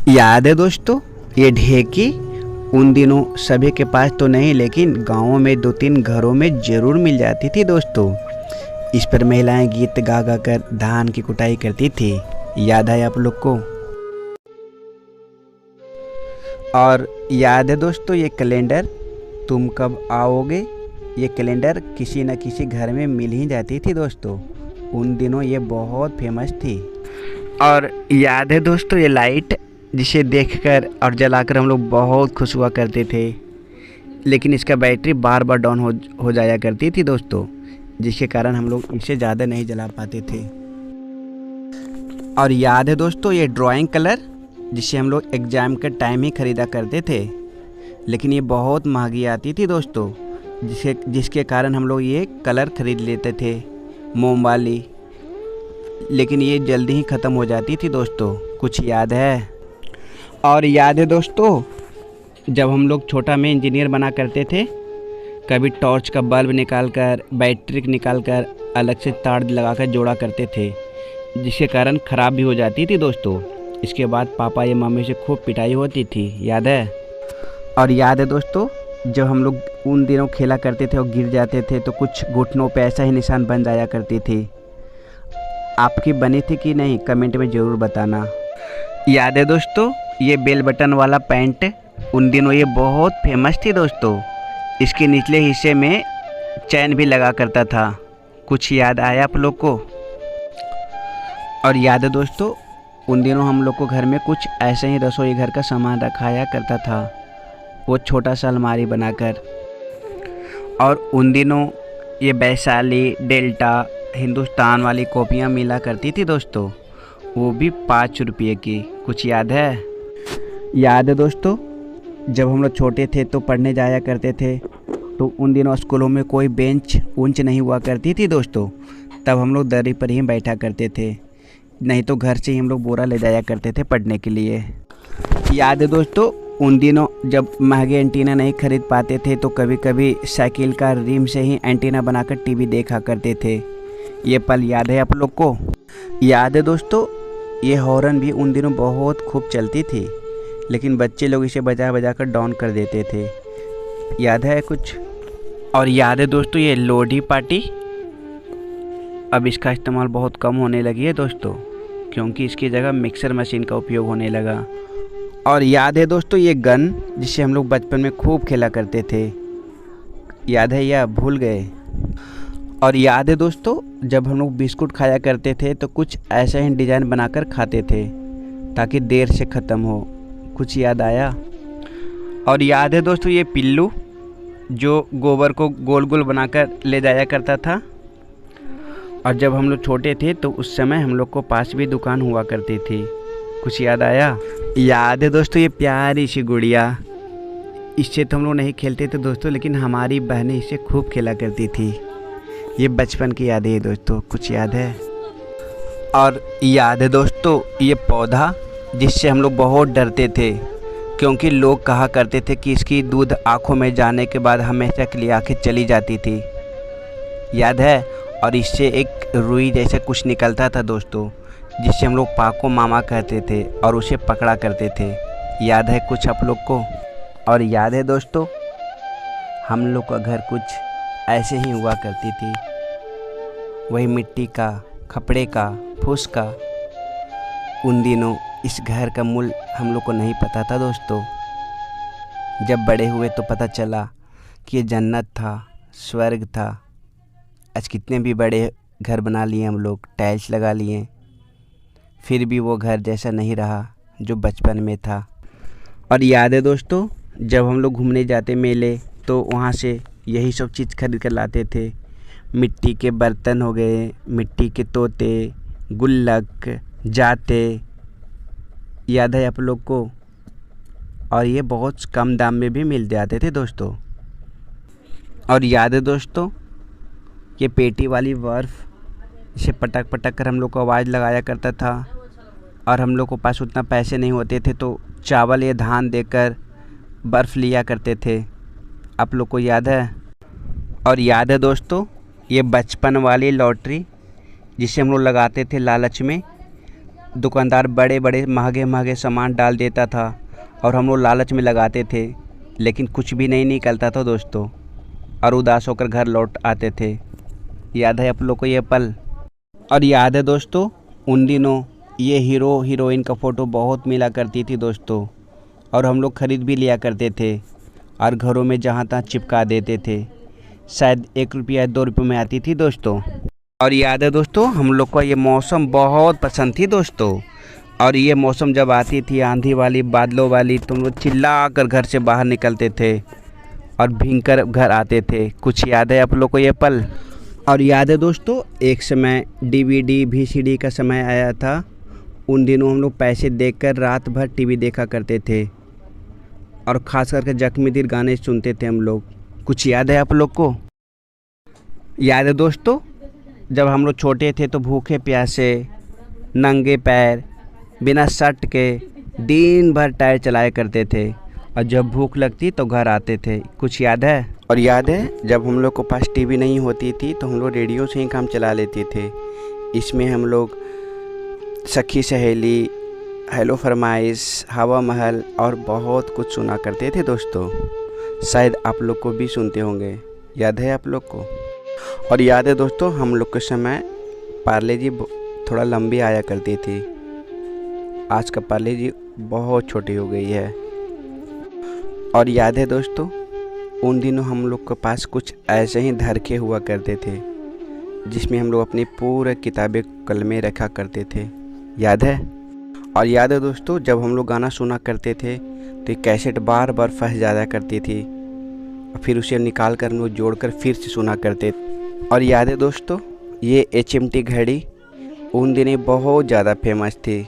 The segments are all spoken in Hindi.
याद है दोस्तों, ये ढेकी उन दिनों सभी के पास तो नहीं, लेकिन गाँव में 2-3 घरों में ज़रूर मिल जाती थी दोस्तों। इस पर महिलाएं गीत गा गा कर धान की कुटाई करती थी। याद है आप लोग को? और याद है दोस्तों, ये कैलेंडर तुम कब आओगे, ये कैलेंडर किसी न किसी घर में मिल ही जाती थी दोस्तों। उन दिनों ये बहुत फेमस थी। और याद है दोस्तों, ये लाइट जिसे देखकर और जलाकर हम लोग बहुत खुश हुआ करते थे, लेकिन इसका बैटरी बार बार डाउन हो जाया करती थी दोस्तों, जिसके कारण हम लोग इसे ज़्यादा नहीं जला पाते थे। और याद है दोस्तों, ये ड्राइंग कलर जिसे हम लोग एग्ज़ाम के टाइम ही ख़रीदा करते थे, लेकिन ये बहुत महंगी आती थी दोस्तों, जिसके कारण हम लोग ये कलर ख़रीद लेते थे, मोम वाली, लेकिन ये जल्दी ही ख़त्म हो जाती थी दोस्तों। कुछ याद है? और याद है दोस्तों, जब हम लोग छोटा में इंजीनियर बना करते थे, कभी टॉर्च का बल्ब निकाल कर, बैटरी निकाल कर अलग से तार लगाकर जोड़ा करते थे, जिसके कारण ख़राब भी हो जाती थी दोस्तों। इसके बाद पापा या मम्मी से खूब पिटाई होती थी। याद है? और याद है दोस्तों, जब हम लोग उन दिनों खेला करते थे और गिर जाते थे तो कुछ घुटनों पे ऐसा ही निशान बन जाया करती थी। आपकी बनी थी कि नहीं, कमेंट में ज़रूर बताना। याद है दोस्तों, ये बेल बटन वाला पैंट उन दिनों ये बहुत फेमस थी दोस्तों। इसके निचले हिस्से में चैन भी लगा करता था। कुछ याद आया आप लोग को? और याद है दोस्तों, उन दिनों हम लोग को घर में कुछ ऐसे ही रसोई घर का सामान रखाया करता था, वो छोटा सा अलमारी बनाकर। और उन दिनों ये वैशाली, डेल्टा, हिंदुस्तान वाली कॉपियाँ मिला करती थी दोस्तों, वो भी 5 रुपये की। कुछ याद है? याद है दोस्तों, जब हम लोग छोटे थे तो पढ़ने जाया करते थे, तो उन दिनों स्कूलों में कोई बेंच ऊंच नहीं हुआ करती थी दोस्तों, तब हम लोग दरी पर ही बैठा करते थे, नहीं तो घर से ही हम लोग बोरा ले जाया करते थे पढ़ने के लिए। याद है दोस्तों, उन दिनों जब महंगे एंटीना नहीं खरीद पाते थे तो कभी कभी साइकिल का रिम से ही एंटीना बनाकर टीवी देखा करते थे। ये पल याद है आप लोग को? याद है दोस्तों, ये हॉर्न भी उन दिनों बहुत खूब चलती थी, लेकिन बच्चे लोग इसे बजा बजा कर डाउन कर देते थे। याद है कुछ? और याद है दोस्तों, ये लोडी पार्टी, अब इसका इस्तेमाल बहुत कम होने लगी है दोस्तों, क्योंकि इसकी जगह मिक्सर मशीन का उपयोग होने लगा। और याद है दोस्तों, ये गन जिसे हम लोग बचपन में खूब खेला करते थे, याद है या भूल गए? और याद है दोस्तों, जब हम लोग बिस्कुट खाया करते थे तो कुछ ऐसा ही डिज़ाइन बनाकर खाते थे ताकि देर से ख़त्म हो। कुछ याद आया? और याद है दोस्तों, ये पिल्लू जो गोबर को गोल गोल बनाकर ले जाया करता था, और जब हम लोग छोटे थे तो उस समय हम लोग को पास भी दुकान हुआ करती थी। कुछ याद आया? याद है दोस्तों, ये प्यारी सी गुड़िया, इससे तो हम लोग नहीं खेलते थे दोस्तों, लेकिन हमारी बहनें इससे खूब खेला करती थी। ये बचपन की यादें है दोस्तों। कुछ याद है? और याद है दोस्तों, ये पौधा जिससे हम लोग बहुत डरते थे, क्योंकि लोग कहा करते थे कि इसकी दूध आँखों में जाने के बाद हमेशा के लिए आँखें चली जाती थी। याद है? और इससे एक रुई जैसे कुछ निकलता था दोस्तों, जिससे हम लोग पाको मामा कहते थे और उसे पकड़ा करते थे। याद है कुछ आप लोग को? और याद है दोस्तों, हम लोग का घर कुछ ऐसे ही हुआ करती थी, वही मिट्टी का, खपड़े का, फूस का। उन दिनों इस घर का मूल्य हम लोग को नहीं पता था दोस्तों। जब बड़े हुए तो पता चला कि ये जन्नत था, स्वर्ग था। आज कितने भी बड़े घर बना लिए हम लोग, टाइल्स लगा लिए, फिर भी वो घर जैसा नहीं रहा जो बचपन में था। और याद है दोस्तों, जब हम लोग घूमने जाते मेले तो वहाँ से यही सब चीज़ खरीद कर लाते थे। मिट्टी के बर्तन हो गए, मिट्टी के तोते, गुल्लक, जाते। याद है आप लोग को? और ये बहुत कम दाम में भी मिल जाते थे दोस्तों। और याद है दोस्तों, ये पेटी वाली बर्फ़, इसे पटक पटक कर हम लोग को आवाज़ लगाया करता था, और हम लोग को पास उतना पैसे नहीं होते थे तो चावल या धान देकर बर्फ़ लिया करते थे। आप लोग को याद है? और याद है दोस्तों, ये बचपन वाली लॉटरी जिसे हम लोग लगाते थे लालच में, दुकानदार बड़े बड़े महंगे महंगे सामान डाल देता था और हम लोग लालच में लगाते थे, लेकिन कुछ भी नहीं निकलता था दोस्तों, और उदास होकर घर लौट आते थे। याद है आप लोग को ये पल? और याद है दोस्तों उन दिनों ये हीरो हीरोइन का फ़ोटो बहुत मिला करती थी दोस्तों, और हम लोग ख़रीद भी लिया करते थे और घरों में जहाँ तहाँ चिपका देते थे। शायद 1 रुपया 2 रुपये में आती थी दोस्तों। और याद है दोस्तों हम लोग को ये मौसम बहुत पसंद थी दोस्तों, और ये मौसम जब आती थी आंधी वाली बादलों वाली तो हम लोग चिल्ला कर घर से बाहर निकलते थे और भींग कर घर आते थे। कुछ याद है आप लोग को ये पल? और याद है दोस्तों एक समय DVD VCD का समय आया था। उन दिनों हम लोग पैसे देकर रात भर टीवी देखा करते थे और ख़ास करके जख्मी दिल गाने सुनते थे हम लोग। कुछ याद है आप लोग को? याद है दोस्तों जब हम लोग छोटे थे तो भूखे प्यासे नंगे पैर बिना शर्ट के दिन भर टायर चलाया करते थे, और जब भूख लगती तो घर आते थे। कुछ याद है? और याद है जब हम लोग को पास टीवी नहीं होती थी तो हम लोग रेडियो से ही काम चला लेते थे। इसमें हम लोग सखी सहेली, हेलो फरमाइश, हवा महल और बहुत कुछ सुना करते थे दोस्तों। शायद आप लोग को भी सुनते होंगे। याद है आप लोग को? और याद है दोस्तों हम लोग के समय पार्ले जी थोड़ा लंबी आया करती थी। आज का पार्ले जी बहुत छोटी हो गई है। और याद है दोस्तों उन दिनों हम लोग के पास कुछ ऐसे ही धरखे हुआ करते थे जिसमें हम लोग अपनी पूरे किताबें कलमें रखा करते थे। याद है? और याद है दोस्तों जब हम लोग गाना सुना करते थे तो ये कैसेट बार बार फंस जाया करती थी, और फिर उसे निकाल कर हम लोग जोड़कर फिर से सुना करते थे। और याद है दोस्तों ये HMT घड़ी उन दिनों बहुत ज़्यादा फेमस थी,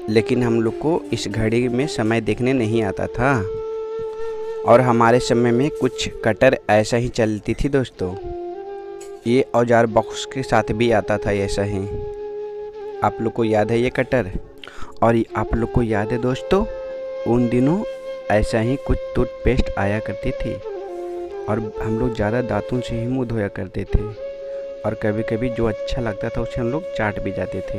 लेकिन हम लोग को इस घड़ी में समय देखने नहीं आता था, और हमारे समय में कुछ कटर ऐसा ही चलती थी दोस्तों। ये औजार बॉक्स के साथ भी आता था ऐसा ही। आप लोग को याद है ये कटर? और आप लोग को याद है दोस्तों उन दिनों ऐसा ही कुछ टूथपेस्ट आया करती थी, और हम लोग ज़्यादा दांतों से ही मुँह धोया करते थे, और कभी कभी जो अच्छा लगता था उसे हम लोग चाट भी जाते थे।